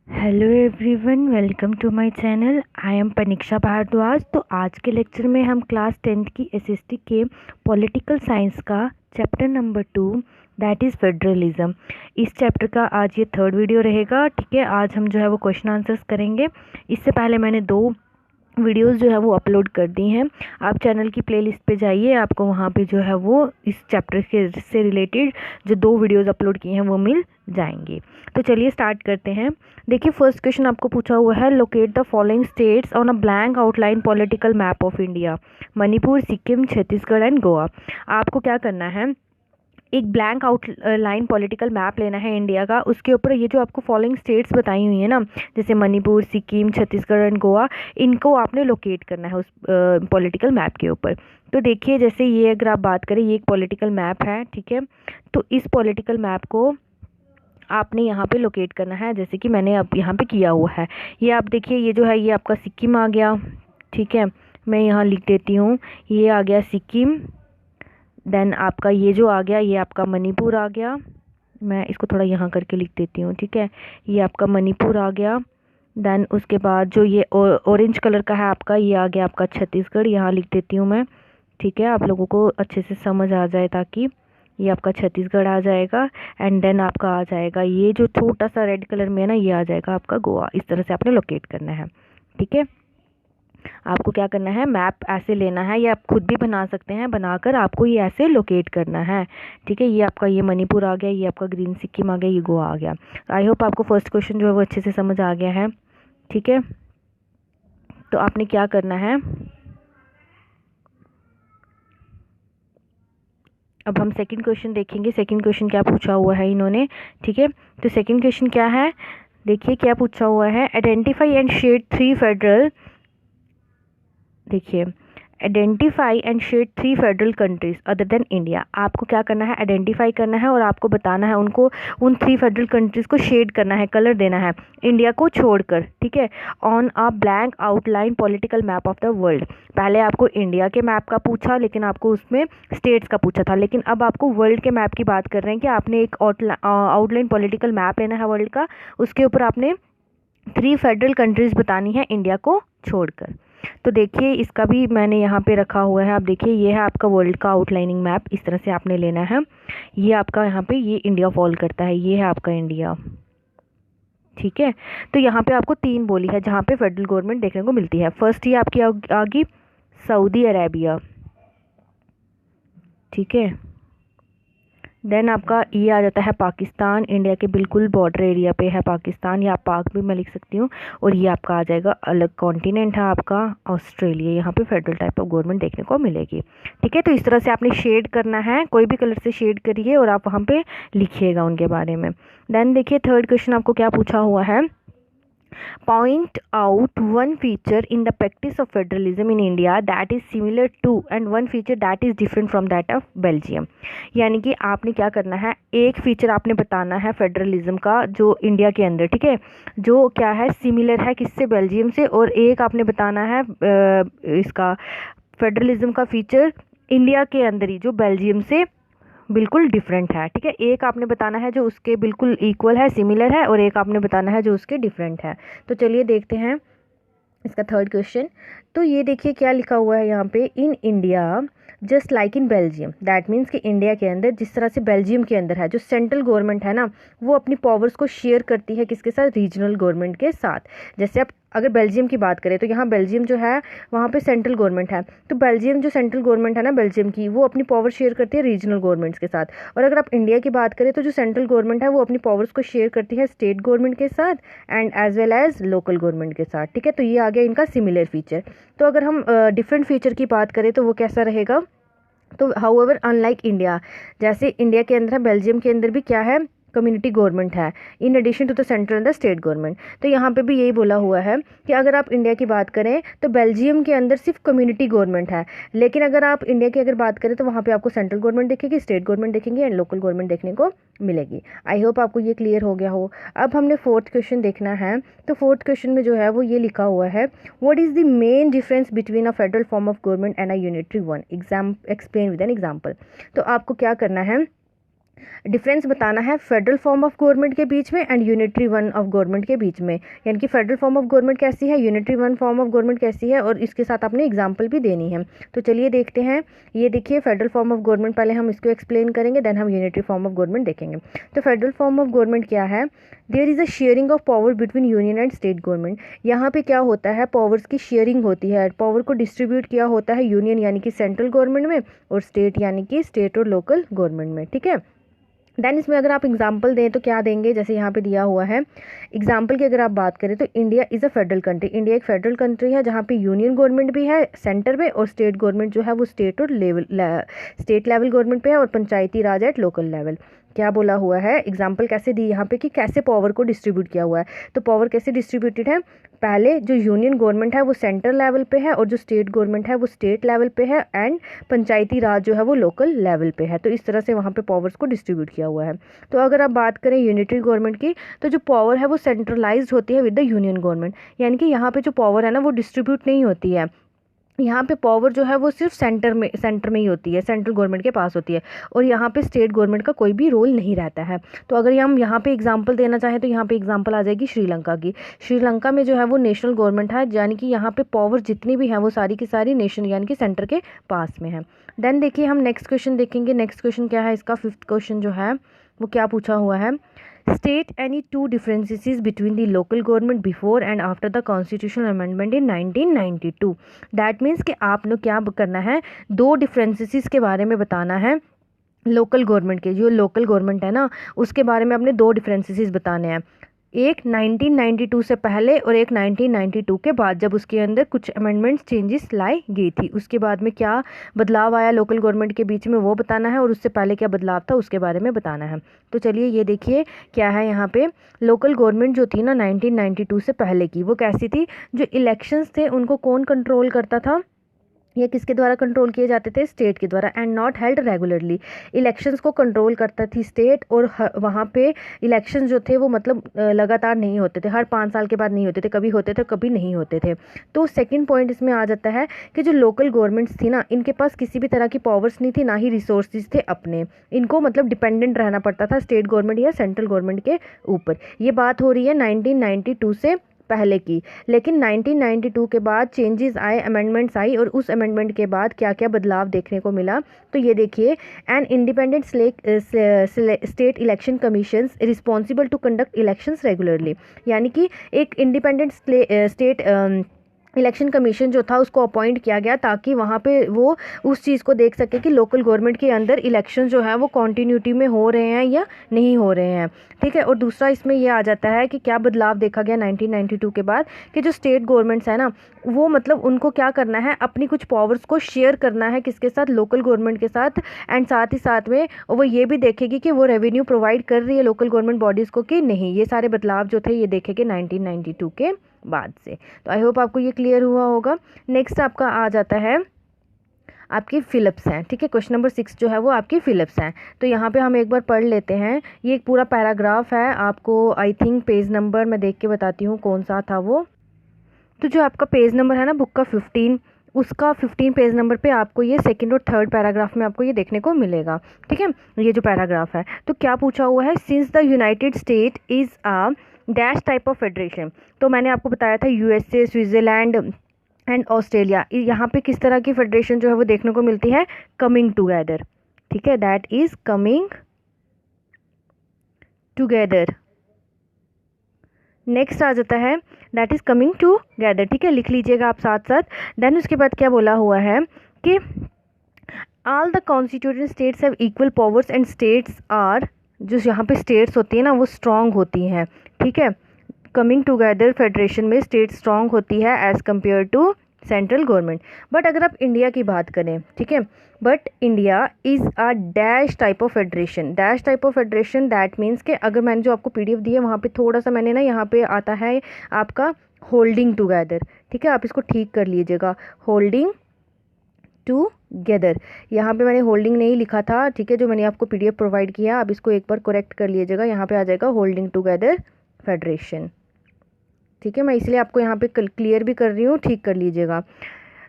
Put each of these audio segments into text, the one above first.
Hello everyone, welcome to my channel. I am Paniksha Bhardwaj. तो आज के लेक्चर में हम क्लास 10th की एसएसटी के पॉलिटिकल साइंस का chapter number 2 that is federalism, इस चैप्टर का आज ये थर्ड वीडियो रहेगा। ठीक है, आज हम जो है वो क्वेश्चन आंसर्स करेंगे। इससे पहले मैंने 2 वीडियोस जो है वो अपलोड कर दी हैं। आप चैनल की प्लेलिस्ट पे जाइए, आपको वहाँ पे जो है वो इस चैप्टर के से रिलेटेड जो 2 वीडियोस अपलोड किए हैं वो मिल जाएंगे। तो चलिए स्टार्ट करते हैं। देखिए, फर्स्ट क्वेश्चन आपको पूछा हुआ है, locate the following states on a blank outline political map of India. Manipur, Sikkim, Chhattisgarh and Goa. आपको क्या करना है, एक ब्लैंक आउटलाइन पॉलिटिकल मैप लेना है इंडिया का। उसके ऊपर ये जो आपको फॉलोइंग स्टेट्स बताई हुई है ना, जैसे मणिपुर, सिक्किम, छत्तीसगढ़ एंड गोवा, इनको आपने लोकेट करना है उस पॉलिटिकल मैप के ऊपर। तो देखिए, जैसे ये अगर आप बात करें, ये एक पॉलिटिकल मैप है, ठीक है। तो इस पॉलिटिकल मैप को आपने यहाँ पे लोकेट करना है, जैसे कि मैंने अब यहाँ पे किया हुआ है। ये आप देखिए, ये जो है ये आपका सिक्किम आ गया, ठीक है। मैं यहाँ लिख देती हूँ, ये आ गया सिक्किम। देन आपका ये जो आ गया, ये आपका मणिपुर आ गया। मैं इसको थोड़ा यहाँ करके लिख देती हूँ, ठीक है। ये आपका मणिपुर आ गया। देन उसके बाद जो ये ऑरेंज कलर का है आपका, ये आ गया आपका छत्तीसगढ़, यहाँ लिख देती हूँ मैं, ठीक है, आप लोगों को अच्छे से समझ आ जाए, ताकि ये आपका छत्तीसगढ़ आ जाएगा। एंड देन आपका आ जाएगा ये जो छोटा सा रेड कलर में है ना, ये आ जाएगा आपका गोवा। इस तरह से आपने लोकेट करना है, ठीक है। आपको क्या करना है, मैप ऐसे लेना है, या आप खुद भी बना सकते हैं, बनाकर आपको ये ऐसे लोकेट करना है, ठीक है। ये आपका ये मणिपुर आ गया, ये आपका ग्रीन सिक्किम आ गया, ये गोवा आ गया। आई होप आपको फर्स्ट क्वेश्चन जो है वो अच्छे से समझ आ गया है, ठीक है। तो आपने क्या करना है, अब हम सेकंड क्वेश्चन देखेंगे। सेकंड क्वेश्चन क्या पूछा हुआ है इन्होंने, ठीक है। तो सेकंड क्वेश्चन क्या है, देखिए क्या पूछा हुआ है, आइडेंटिफाई एंड शेड 3 फेडरल, देखिए, identify and shed 3 federal countries other than India. आपको क्या करना है, आइडेंटिफाई करना है और आपको बताना है उनको, उन 3 फेडरल कंट्रीज को शेड करना है, कलर देना है, इंडिया को छोड़कर, ठीक है, on a blank outline political map of the world. पहले आपको इंडिया के मैप का पूछा, लेकिन आपको उसमें स्टेट्स का पूछा था, लेकिन अब आपको वर्ल्ड के मैप की बात कर रहे हैं कि आपने एक आउटलाइन पॉलिटिकल मैप लेना है वर्ल्ड का। उसके ऊपर आपने 3 फेडरल कंट्रीज बतानी है इंडिया को छोड़कर। तो देखिए, इसका भी मैंने यहाँ पे रखा हुआ है। आप देखिए, ये है आपका वर्ल्ड का आउटलाइनिंग मैप, इस तरह से आपने लेना है। ये आपका यहाँ पे ये इंडिया फॉल करता है, ये है आपका इंडिया, ठीक है। तो यहाँ पे आपको 3 बोली है जहाँ पे फेडरल गवर्नमेंट देखने को मिलती है। फर्स्ट ये आपकी आ गई सऊदी अरेबिया, ठीक है। देन आपका ये आ जाता है पाकिस्तान, इंडिया के बिल्कुल बॉर्डर एरिया पे है पाकिस्तान, या पाक भी मैं लिख सकती हूँ। और ये आपका आ जाएगा अलग कॉन्टिनेंट है आपका ऑस्ट्रेलिया, यहाँ पे फेडरल टाइप ऑफ गवर्नमेंट देखने को मिलेगी, ठीक है। तो इस तरह से आपने शेड करना है, कोई भी कलर से शेड करिए और आप वहाँ पे लिखिएगा उनके बारे में। देन देखिए, थर्ड क्वेश्चन आपको क्या पूछा हुआ है, point out one feature in the practice of federalism in India that is similar to and one feature that is different from that of Belgium। यानी कि आपने क्या करना है, एक फीचर आपने बताना है फेडरलिज्म का जो इंडिया के अंदर, ठीक है, जो क्या है सिमिलर है किससे, बेल्जियम से, और एक आपने बताना है इसका फेडरलिज्म का फीचर इंडिया के अंदर ही जो बेल्जियम से बिल्कुल डिफरेंट है, ठीक है। एक आपने बताना है जो उसके बिल्कुल इक्वल है, सिमिलर है, और एक आपने बताना है जो उसके डिफरेंट है। तो चलिए देखते हैं इसका थर्ड क्वेश्चन। तो ये देखिए क्या लिखा हुआ है यहाँ पे, in India just like in Belgium. That means कि इंडिया के अंदर जिस तरह से बेल्जियम के अंदर है, जो सेंट्रल गवर्नमेंट है ना, वो अपनी पावर्स को शेयर करती है किसके साथ, रीजनल गवर्नमेंट के साथ। जैसे आप अगर बेल्जियम की बात करें तो यहाँ बेल्जियम जो है वहाँ पे सेंट्रल गवर्नमेंट है, तो बेल्जियम जो सेंट्रल गवर्नमेंट है ना बेल्जियम की, वो अपनी पावर शेयर करती है रीजनल गवर्नमेंट्स के साथ। और अगर आप इंडिया की बात करें तो जो सेंट्रल गवर्नमेंट है वो अपनी पावर्स को शेयर करती है स्टेट गवर्नमेंट के साथ and as well as local government के साथ, ठीक है। तो ये आ गया इनका सिमिलर फीचर। तो अगर हम डिफरेंट फीचर की बात करें तो वो कैसा रहेगा, तो हाउएवर अनलाइक इंडिया, जैसे इंडिया के अंदर है, बेल्जियम के अंदर भी क्या है, कम्युनिटी गवर्नमेंट है, in addition to the central and the state government. तो यहाँ पे भी यही बोला हुआ है कि अगर आप इंडिया की बात करें तो बेल्जियम के अंदर सिर्फ कम्युनिटी गवर्नमेंट है, लेकिन अगर आप इंडिया की अगर बात करें तो वहाँ पे आपको सेंट्रल गवर्नमेंट दिखेगी, स्टेट गवर्नमेंट देखेंगे एंड लोकल गवर्नमेंट देखने को मिलेगी। आई होप आपको ये क्लियर हो गया हो। अब हमने फोर्थ क्वेश्चन देखना है। तो फोर्थ क्वेश्चन में जो है वो ये लिखा हुआ है, what is the main difference between a federal form of government and a unitary one, explain with an example. तो आपको क्या करना है, डिफरेंस बताना है फेडरल फॉर्म ऑफ गवर्नमेंट के बीच में and unitary one of government के बीच में, यानी कि फेडरल फॉर्म ऑफ गवर्नमेंट कैसी है, unitary one form of government कैसी है, और इसके साथ आपने एग्जांपल भी देनी है। तो चलिए देखते हैं। ये देखिए फेडरल फॉर्म ऑफ गवर्नमेंट, पहले हम इसको एक्सप्लेन करेंगे, देन हम यूनिटरी फॉर्म ऑफ गवर्नमेंट देखेंगे। तो फेडरल फॉर्म ऑफ गवर्नमेंट क्या है, there is a sharing of power between union and state government. यहाँ पे क्या होता है, पावर्स की शेयरिंग होती है, पावर को डिस्ट्रीब्यूट किया होता है यूनियन यानी कि सेंट्रल गवर्नमेंट में, और स्टेट यानी कि स्टेट और लोकल गवर्नमेंट में, ठीक है। देन इसमें अगर आप एग्जांपल दें तो क्या देंगे, जैसे यहाँ पे दिया हुआ है एग्जांपल की अगर आप बात करें तो India is a federal country, India एक फेडरल कंट्री है जहाँ पे यूनियन गवर्नमेंट भी है सेंटर में, और स्टेट गवर्नमेंट जो है वो स्टेट लेवल गवर्नमेंट पे है, और पंचायती राज एट लोकल लेवल। क्या बोला हुआ है, एग्जाम्पल कैसे दी यहाँ पे कि कैसे पावर को डिस्ट्रीब्यूट किया हुआ है। तो पावर कैसे डिस्ट्रीब्यूटेड है, पहले जो यूनियन गवर्नमेंट है वो सेंट्रल लेवल पे है, और जो स्टेट गवर्नमेंट है वो स्टेट लेवल पे है, एंड पंचायती राज जो है वो लोकल लेवल पे है। तो इस तरह से वहाँ पे पावर्स को डिस्ट्रीब्यूट किया हुआ है। तो अगर आप बात करें यूनिटरी गवर्नमेंट की, तो जो पावर है वो सेंट्रलाइज्ड होती है विद द यूनियन गवर्नमेंट, यानी कि यहाँ पे जो पावर है ना वो डिस्ट्रीब्यूट नहीं होती है, यहाँ पे पावर जो है वो सिर्फ सेंटर में ही होती है, सेंट्रल गवर्नमेंट के पास होती है, और यहाँ पे स्टेट गवर्नमेंट का कोई भी रोल नहीं रहता है। तो अगर हम यहाँ पे एग्जांपल देना चाहें तो यहाँ पे एग्जांपल आ जाएगी श्रीलंका की। श्रीलंका में जो है वो नेशनल गवर्नमेंट है, यानी कि यहाँ पे पावर जितनी भी है वो सारी की सारी नेशन यानी कि सेंटर के पास में है। देन देखिए हम नेक्स्ट क्वेश्चन देखेंगे। नेक्स्ट क्वेश्चन क्या है, इसका 5th क्वेश्चन जो है वो क्या पूछा हुआ है, State any two differences between the local government before and after the constitutional amendment in 1992। That means कि आपने क्या करना है, दो डिफरेंसेस के बारे में बताना है लोकल गवर्नमेंट के, जो लोकल गवर्नमेंट है ना उसके बारे में आपने दो डिफरेंसेस बताने हैं, एक 1992 से पहले और एक 1992 के बाद, जब उसके अंदर कुछ अमेंडमेंट्स चेंजेस लाई गई थी, उसके बाद में क्या बदलाव आया लोकल गवर्नमेंट के बीच में वो बताना है, और उससे पहले क्या बदलाव था उसके बारे में बताना है। तो चलिए ये देखिए क्या है यहाँ पे, लोकल गवर्नमेंट जो थी ना 1992 से पहले की, वो कैसी थी, जो इलेक्शंस थे उनको कौन कंट्रोल करता था, ये किसके द्वारा कंट्रोल किए जाते थे, स्टेट के द्वारा, and not held regularly. Elections को कंट्रोल करता थी स्टेट, और वहाँ पे इलेक्शंस जो थे वो मतलब लगातार नहीं होते थे, हर 5 साल के बाद नहीं होते थे, कभी होते थे कभी नहीं होते थे। तो सेकंड पॉइंट इसमें आ जाता है कि जो लोकल गवर्नमेंट्स थी ना इनके पास किसी भी तरह की पावर्स नहीं थी, ना ही रिसोर्सेज थे अपने, इनको मतलब डिपेंडेंट रहना पड़ता था स्टेट गवर्नमेंट या सेंट्रल गवर्नमेंट के ऊपर। ये बात हो रही है 1992 से पहले की। लेकिन 1992 के बाद चेंजेस आए, अमेंडमेंट्स आई, और उस अमेंडमेंट के बाद क्या क्या बदलाव देखने को मिला, तो ये देखिए, an independent state election commission responsible to conduct elections regularly, यानी कि एक इंडिपेंडेंट स्टेट इलेक्शन कमीशन जो था उसको अपॉइंट किया गया ताकि वहाँ पे वो उस चीज़ को देख सके कि लोकल गवर्नमेंट के अंदर इलेक्शन जो है वो कॉन्टीन्यूटी में हो रहे हैं या नहीं हो रहे हैं, ठीक है। और दूसरा इसमें ये आ जाता है कि क्या बदलाव देखा गया 1992 के बाद, कि जो स्टेट गवर्नमेंट्स है ना वो मतलब उनको क्या करना है, अपनी कुछ पावर्स को शेयर करना है किसके साथ, लोकल गवर्नमेंट के साथ, एंड साथ ही साथ में वो ये भी देखेगी कि वो रेवेन्यू प्रोवाइड कर रही है लोकल गवर्नमेंट बॉडीज़ को कि नहीं। ये सारे बदलाव जो थे ये देखेंगे 1992 के बाद से। तो आई होप आपको ये क्लियर हुआ होगा। नेक्स्ट आपका आ जाता है आपकी फिलिप्स हैं, ठीक है। क्वेश्चन नंबर 6 जो है वो आपकी फिलिप्स हैं। तो यहाँ पे हम एक बार पढ़ लेते हैं, ये एक पूरा पैराग्राफ है, आपको आई थिंक पेज नंबर मैं देख के बताती हूँ कौन सा था वो। तो जो आपका पेज नंबर है ना बुक का 15, उसका 15 पेज नंबर पे आपको ये सेकंड और थर्ड पैराग्राफ में आपको ये देखने को मिलेगा, ठीक है। ये जो पैराग्राफ है तो क्या पूछा हुआ है, since the United state is a dash type of federation. तो मैंने आपको बताया था यूएसए, स्विट्ज़रलैंड एंड ऑस्ट्रेलिया, यहाँ पे किस तरह की फेडरेशन जो है वो देखने को मिलती है, कमिंग टुगेदर, ठीक है, that is coming together. Next आ जाता है दैट इज कमिंग टुगेदर, ठीक है, लिख लीजिएगा आप साथ साथ। देन उसके बाद क्या बोला हुआ है कि all the constituted states have equal powers and states are, जो यहाँ पे स्टेट्स होती है ना वो स्ट्रांग होती हैं, ठीक है। कमिंग टुगेदर फेडरेशन में स्टेट स्ट्रांग होती है as compare to central government. But अगर आप इंडिया की बात करें, ठीक है, but India is a dash type of federation. Dash type of federation that means कि अगर मैंने जो आपको पीडीएफ दी है वहाँ पे थोड़ा सा मैंने ना यहाँ पे आता है आपका होल्डिंग टुगेदर, ठीक है, आप इसको ठीक कर लीजिएगा, होल्डिंग टुगेदर। यहाँ पे मैंने होल्डिंग नहीं लिखा था, ठीक है, जो मैंने आपको पीडीएफ प्रोवाइड किया आप इसको एक बार करेक्ट कर लीजिएगा, यहाँ पे आ जाएगा होल्डिंग टुगेदर फेडरेशन, ठीक है। मैं इसलिए आपको यहाँ पे क्लियर भी कर रही हूँ, ठीक कर लीजिएगा।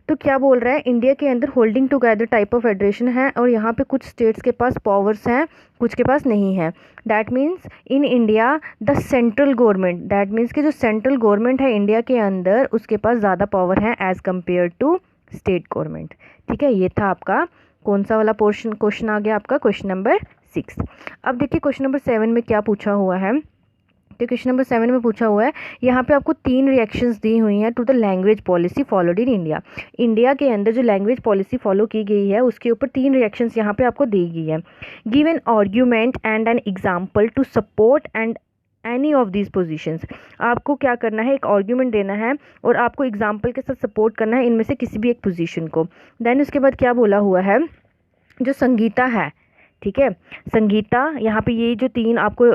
तो क्या बोल रहा है, इंडिया के अंदर holding together type of federation है और यहाँ पे कुछ स्टेट्स के पास पावर्स हैं, कुछ के पास नहीं है। That means in India the central government, that means कि जो सेंट्रल गवर्नमेंट है इंडिया के अंदर उसके पास ज़्यादा पावर है as compare to state government. ठीक है, ये था आपका कौन सा वाला पोर्शन, क्वेश्चन आ गया आपका क्वेश्चन नंबर 6। अब देखिए क्वेश्चन नंबर 7 में क्या पूछा हुआ है। तो क्वेश्चन नंबर 7 में पूछा हुआ है, यहाँ पे आपको 3 रिएक्शंस दी हुई हैं to the language policy followed in India. India के अंदर जो लैंग्वेज पॉलिसी फॉलो की गई है उसके ऊपर 3 रिएक्शंस यहाँ पे आपको दी गई है। Give an argument and an example to support and any of these positions. आपको क्या करना है, एक आर्ग्यूमेंट देना है और आपको एग्जाम्पल के साथ सपोर्ट करना है इनमें से किसी भी एक पोजीशन को। देन उसके बाद क्या बोला हुआ है, जो संगीता है, ठीक है, संगीता यहाँ पे ये जो 3 आपको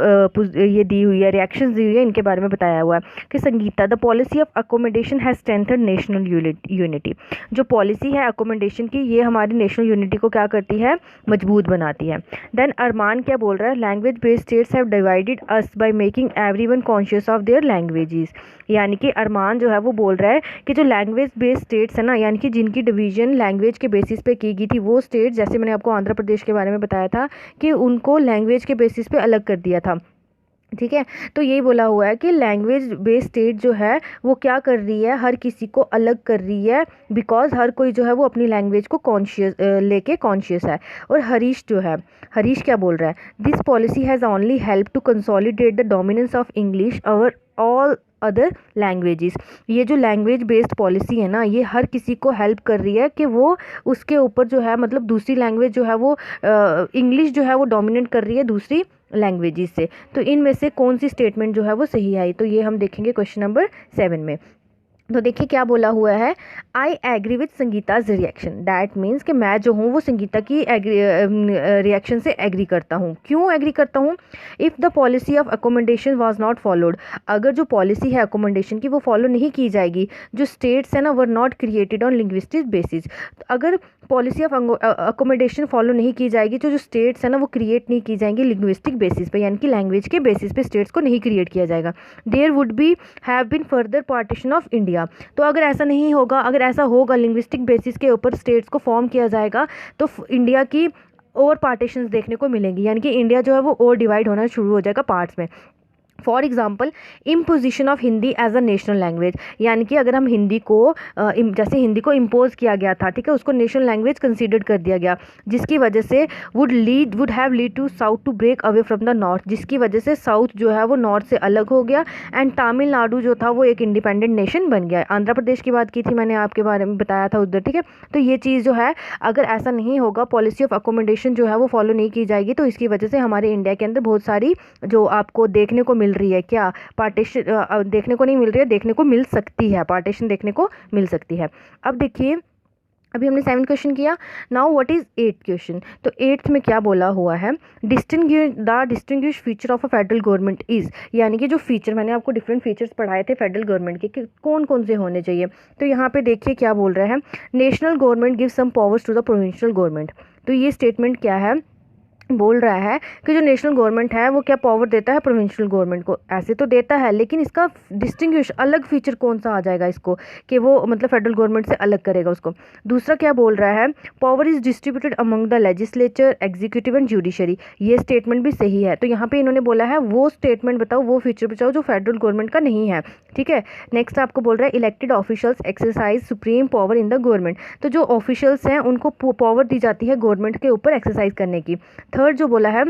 ये दी हुई है, रिएक्शंस दी हुई है, इनके बारे में बताया हुआ है कि Sangeeta the policy of accommodation has strengthened national unity. जो पॉलिसी है अकोमोडेशन की, ये हमारी नेशनल यूनिटी को क्या करती है, मजबूत बनाती है। देन अरमान क्या बोल रहा है, language based states have divided us by making everyone conscious of their languages. यानी कि अरमान जो है वो बोल रहा है कि जो लैंग्वेज बेस्ड स्टेट्स है ना, यानी कि जिनकी डिवीजन लैंग्वेज के बेसिस पे की गई थी, वो स्टेट, जैसे मैंने आपको आंध्र प्रदेश के बारे में बताया था कि उनको लैंग्वेज के बेसिस पे अलग कर दिया था। ठीक है, तो यही बोला हुआ है कि लैंग्वेज बेस्ड स्टेट जो है वो क्या कर रही है, हर किसी को अलग कर रही है, बिकॉज हर कोई जो है वो अपनी लैंग्वेज को कॉन्शियस लेके कॉन्शियस है। और हरीश जो है, हरीश क्या बोल रहा है, this policy has only help to consolidate the dominance of English over all other languages. ये जो लैंग्वेज बेस्ड पॉलिसी है ना, ये हर किसी को हेल्प कर रही है कि वो उसके ऊपर जो है, मतलब दूसरी लैंग्वेज जो है वो इंग्लिश जो है वो डोमिनेट कर रही है दूसरी लैंग्वेजेस से। तो इनमें से कौन सी स्टेटमेंट जो है वो सही आई, तो ये हम देखेंगे क्वेश्चन नंबर 7 में। तो देखिए क्या बोला हुआ है, I agree with Sangeeta's reaction. That means कि मैं जो हूँ वो संगीता की रिएक्शन से एग्री करता हूँ। क्यों एग्री करता हूँ, if the policy of accommodation was not followed, अगर जो पॉलिसी है अकोमोडेशन की वो फॉलो नहीं की जाएगी, जो स्टेट्स है ना were not created on linguistic basis. अगर पॉलिसी ऑफ अकोमोडेशन फॉलो नहीं की जाएगी तो जो स्टेट्स है ना वो क्रिएट नहीं की जाएंगी लिंग्विस्टिक बेसिस पे, यानी कि लैंग्वेज के बेसिस पे स्टेट्स को नहीं क्रिएट किया जाएगा। There would be have been further partition of India. तो अगर ऐसा नहीं होगा, अगर ऐसा होगा लिंग्विस्टिक बेसिस के ऊपर स्टेट्स को फॉर्म किया जाएगा तो इंडिया की और पार्टीशंस देखने को मिलेंगी, यानी कि इंडिया जो है वो और डिवाइड होना शुरू हो जाएगा पार्ट्स में। For example imposition of Hindi as a national language, यानी कि अगर हम हिंदी को जैसे हिंदी को इम्पोज किया गया था, ठीक है, उसको नेशनल लैंग्वेज कंसीडर कर दिया गया, जिसकी वजह से would have lead to south to break away from the north, जिसकी वजह से साउथ जो है वो नॉर्थ से अलग हो गया एंड तमिलनाडु जो था वो एक इंडिपेंडेंट नेशन बन गया। आंध्र प्रदेश की बात की थी मैंने आपके बारे में बताया था उधर, ठीक है। तो ये चीज़ जो है अगर ऐसा नहीं होगा, पॉलिसी ऑफ अकोमोडेशन जो है वो फॉलो नहीं की जाएगी, तो इसकी वजह से हमारे इंडिया के अंदर बहुत सारी जो आपको देखने को मिल रही है, क्या पार्टीशन देखने को नहीं मिल रही है, देखने को मिल सकती है, पार्टीशन देखने को मिल सकती है। अब देखिए अभी हमने 7th क्वेश्चन किया, now what is 8th question. तो 8th में क्या बोला हुआ है, distinguish feature of a federal government is, यानी कि जो फीचर मैंने आपको डिफरेंट फीचर्स पढ़ाए थे फेडरल गवर्नमेंट के कि कौन कौन से होने चाहिए। तो यहाँ पे देखिए क्या बोल रहा है, national government give some powers to the provincial government. तो ये स्टेटमेंट क्या है, बोल रहा है कि जो नेशनल गवर्नमेंट है वो क्या पावर देता है प्रोविंशियल गवर्नमेंट को, ऐसे तो देता है, लेकिन इसका डिस्टिंग्विश अलग फीचर कौन सा आ जाएगा इसको कि वो मतलब फेडरल गवर्नमेंट से अलग करेगा उसको। दूसरा क्या बोल रहा है, power is distributed among the legislature executive and judiciary. ये स्टेटमेंट भी सही है। तो यहाँ पे इन्होंने बोला है वो स्टेटमेंट बताओ, वो फीचर बताओ जो फेडरल गवर्नमेंट का नहीं है, ठीक है। नेक्स्ट आपको बोल रहा है elected officials exercise supreme power in the government. तो जो ऑफिशियल्स हैं उनको पावर दी जाती है गवर्नमेंट के ऊपर एक्सरसाइज करने की। थर्ड जो बोला है,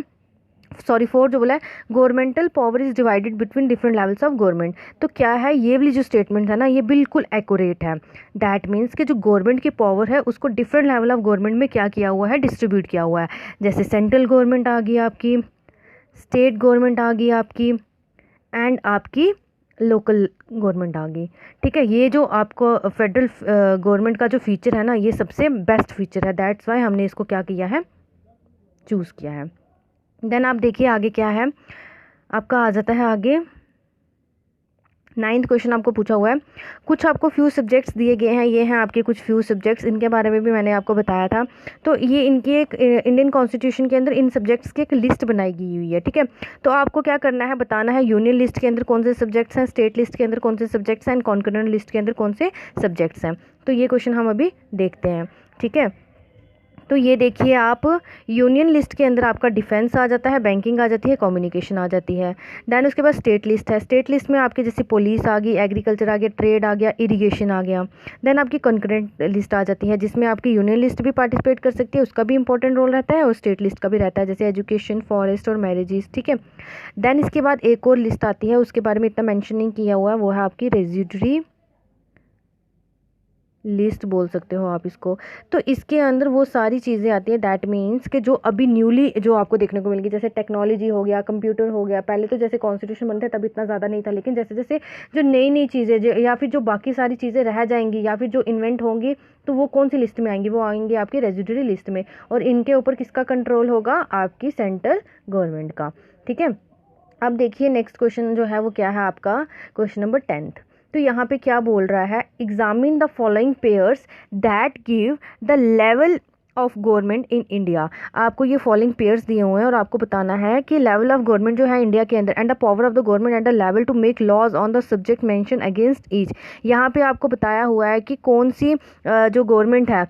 फोर्थ जो बोला है, governmental power is divided between different levels of government. तो क्या है, ये वाली जो स्टेटमेंट है ना ये बिल्कुल एक्यूरेट है। दैट मीन्स कि जो गवर्नमेंट की पावर है उसको डिफरेंट लेवल ऑफ गवर्नमेंट में क्या किया हुआ है, डिस्ट्रीब्यूट किया हुआ है। जैसे सेंट्रल गवर्नमेंट आ गई आपकी, स्टेट गवर्नमेंट आ गई आपकी, एंड आपकी लोकल गवर्नमेंट आ गई, ठीक है। ये जो आपको फेडरल गवर्नमेंट का जो फीचर है ना ये सबसे बेस्ट फीचर है, दैट्स वाई हमने इसको क्या किया है, चूज़ किया है। देन आप देखिए आगे क्या है, आपका आ जाता है आगे 9th क्वेश्चन आपको पूछा हुआ है, कुछ आपको फ्यू सब्जेक्ट्स दिए गए हैं, ये हैं आपके कुछ फ्यू सब्जेक्ट्स, इनके बारे में भी मैंने आपको बताया था। तो ये इनकी एक इंडियन कॉन्स्टिट्यूशन के अंदर इन सब्जेक्ट्स की एक लिस्ट बनाई गई हुई है, ठीक है। तो आपको क्या करना है, बताना है यूनियन लिस्ट के अंदर कौन से सब्जेक्ट्स हैं, स्टेट लिस्ट के अंदर कौन से सब्जेक्ट्स हैं, एंड कॉन्करेंट लिस्ट के अंदर कौन से सब्जेक्ट्स हैं। तो ये क्वेश्चन हम अभी देखते हैं, ठीक है। तो ये देखिए आप, यूनियन लिस्ट के अंदर आपका डिफेंस आ जाता है, बैंकिंग आ जाती है, कम्युनिकेशन आ जाती है। देन उसके बाद स्टेट लिस्ट है, स्टेट लिस्ट में आपकी जैसे पुलिस आ गई, एग्रीकल्चर आ गया, ट्रेड आ गया, इरिगेशन आ गया। देन आपकी कंकरेंट लिस्ट आ जाती है, जिसमें आपकी यूनियन लिस्ट भी पार्टिसिपेट कर सकती है, उसका भी इंपॉर्टेंट रोल रहता है, और स्टेट लिस्ट का भी रहता है, जैसे एजुकेशन, फॉरेस्ट और मैरिजेस, ठीक है। देन इसके बाद एक और लिस्ट आती है, उसके बारे में इतना मैंशन नहीं किया हुआ है, वो है आपकी रेजिडरी लिस्ट बोल सकते हो आप इसको। तो इसके अंदर वो सारी चीज़ें आती है, दैट मीन्स कि जो अभी न्यूली जो आपको देखने को मिलेगी, जैसे टेक्नोलॉजी हो गया, कंप्यूटर हो गया। पहले तो जैसे कॉन्स्टिट्यूशन बनते तब इतना ज़्यादा नहीं था, लेकिन जैसे जैसे जो नई नई चीज़ें या फिर जो बाकी सारी चीज़ें रह जाएंगी या फिर जो इन्वेंट होंगी, तो वो कौन सी लिस्ट में आएंगी, वो आएंगी आपकी रेजिडरी लिस्ट में। और इनके ऊपर किसका कंट्रोल होगा, आपकी सेंट्रल गवर्नमेंट का, ठीक है। अब देखिए नेक्स्ट क्वेश्चन जो है वो क्या है आपका, क्वेश्चन नंबर 10th। तो यहाँ पे क्या बोल रहा है, examine the following pairs that give the level of government in India. आपको ये फॉलोइंग पेयर्स दिए हुए हैं और आपको बताना है कि लेवल ऑफ गवर्नमेंट जो है इंडिया के अंदर, and the power of the government and the level to make laws on the subject mention against each. यहाँ पे आपको बताया हुआ है कि कौन सी जो गवर्नमेंट है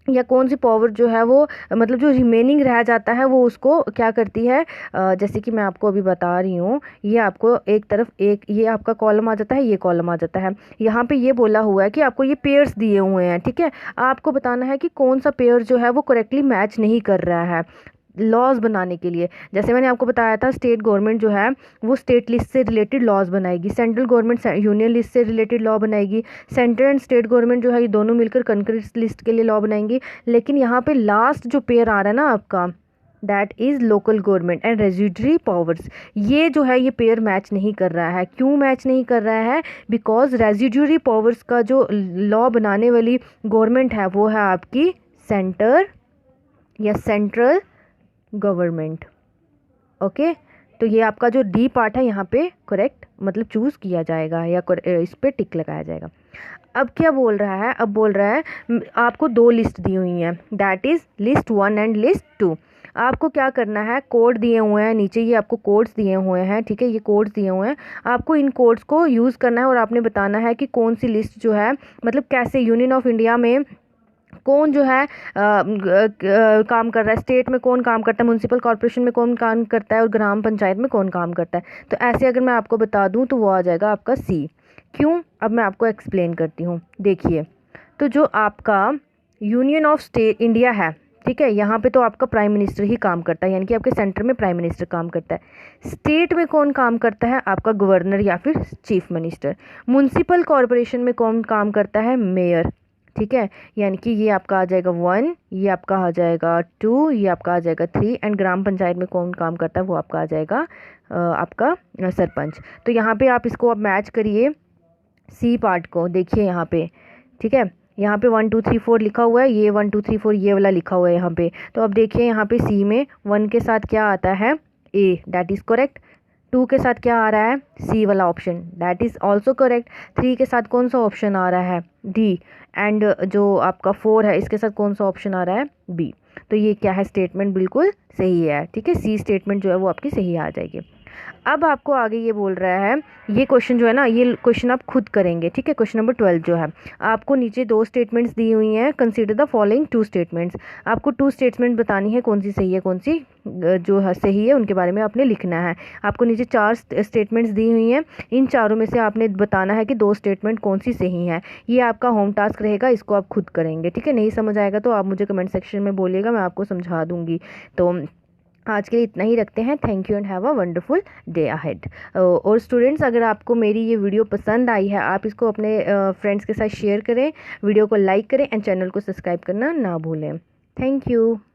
या कौन सी पावर जो है वो, मतलब जो रिमेनिंग रह जाता है वो उसको क्या करती है। जैसे कि मैं आपको अभी बता रही हूँ, ये आपको एक तरफ एक ये आपका कॉलम आ जाता है, ये कॉलम आ जाता है। यहाँ पे ये बोला हुआ है कि आपको ये पेयर्स दिए हुए हैं, ठीक है। आपको बताना है कि कौन सा पेयर जो है वो करेक्टली मैच नहीं कर रहा है लॉज बनाने के लिए। जैसे मैंने आपको बताया था, स्टेट गवर्नमेंट जो है वो स्टेट लिस्ट से रिलेटेड लॉज बनाएगी, सेंट्रल गवर्नमेंट यूनियन लिस्ट से रिलेटेड लॉ बनाएगी, सेंट्रल एंड स्टेट गवर्नमेंट जो है ये दोनों मिलकर कंकरेंट लिस्ट के लिए लॉ बनाएंगी। लेकिन यहाँ पे लास्ट जो पेयर आ रहा है ना आपका, that is local government and residuary powers, ये जो है ये पेयर मैच नहीं कर रहा है। क्यों मैच नहीं कर रहा है, बिकॉज रेजिडरी पावर्स का जो लॉ बनाने वाली गवर्नमेंट है वो है आपकी सेंटर या सेंट्रल गवर्नमेंट, ओके। तो ये आपका जो डी पार्ट है यहाँ पे करेक्ट मतलब चूज़ किया जाएगा या इस पे टिक लगाया जाएगा। अब क्या बोल रहा है, अब बोल रहा है आपको दो लिस्ट दी हुई हैं, that is list 1 and list 2। आपको क्या करना है, कोड दिए हुए हैं नीचे, ये आपको कोड्स दिए हुए हैं, ठीक है, ये कोड्स दिए हुए हैं। आपको इन कोड्स को यूज़ करना है और आपने बताना है कि कौन सी लिस्ट जो है, मतलब कैसे यूनियन ऑफ इंडिया में कौन जो है काम कर रहा है, स्टेट में कौन काम करता है, म्यूनसिपल कॉर्पोरेशन में कौन काम करता है, और ग्राम पंचायत में कौन काम करता है। तो ऐसे अगर मैं आपको बता दूं तो वो आ जाएगा आपका सी। क्यों, अब मैं आपको एक्सप्लेन करती हूँ। देखिए, तो जो आपका यूनियन ऑफ स्टेट इंडिया है, ठीक है, यहाँ पे तो आपका प्राइम मिनिस्टर ही काम करता है, यानी कि आपके सेंटर में प्राइम मिनिस्टर काम करता है। स्टेट में कौन काम करता है, आपका गवर्नर या फिर चीफ मिनिस्टर। म्यूनसिपल कॉर्पोरेशन में कौन काम करता है, मेयर, ठीक है, यानी कि ये आपका आ जाएगा 1, ये आपका आ जाएगा 2, ये आपका आ जाएगा 3, एंड ग्राम पंचायत में कौन काम करता है वो आपका आ जाएगा आपका सरपंच। तो यहाँ पे आप इसको अब मैच करिए सी पार्ट को, देखिए यहाँ पे, ठीक है, यहाँ पे 1 2 3 4 लिखा हुआ है, ये 1 2 3 4 ये वाला लिखा हुआ है यहाँ पे। तो अब देखिए यहाँ पे सी में 1 के साथ क्या आता है, ए, दैट इज़ करेक्ट। 2 के साथ क्या आ रहा है, सी वाला option, that is also correct. 3 के साथ कौन सा ऑप्शन आ रहा है, डी, एंड जो आपका 4 है इसके साथ कौन सा ऑप्शन आ रहा है, बी। तो ये क्या है, स्टेटमेंट बिल्कुल सही है, ठीक है, सी स्टेटमेंट जो है वो आपकी सही आ जाएगी। अब आपको आगे ये बोल रहा है, ये क्वेश्चन जो है ना, ये क्वेश्चन आप खुद करेंगे, ठीक है। क्वेश्चन नंबर 12 जो है, आपको नीचे 2 स्टेटमेंट्स दी हुई हैं, कंसीडर द फॉलोइंग 2 स्टेटमेंट्स। आपको 2 स्टेटमेंट बतानी है, कौन सी सही है कौन सी जो है सही है, उनके बारे में आपने लिखना है। आपको नीचे 4 स्टेटमेंट्स दी हुई हैं, इन चारों में से आपने बताना है कि 2 स्टेटमेंट कौन सी सही हैं। ये आपका होम टास्क रहेगा, इसको आप खुद करेंगे, ठीक है। नहीं समझ आएगा तो आप मुझे कमेंट सेक्शन में बोलिएगा, मैं आपको समझा दूँगी। तो आज के लिए इतना ही रखते हैं। Thank you and have a wonderful day ahead. और स्टूडेंट्स, अगर आपको मेरी ये वीडियो पसंद आई है, आप इसको अपने फ्रेंड्स के साथ शेयर करें, वीडियो को लाइक करें एंड चैनल को सब्सक्राइब करना ना भूलें। Thank you.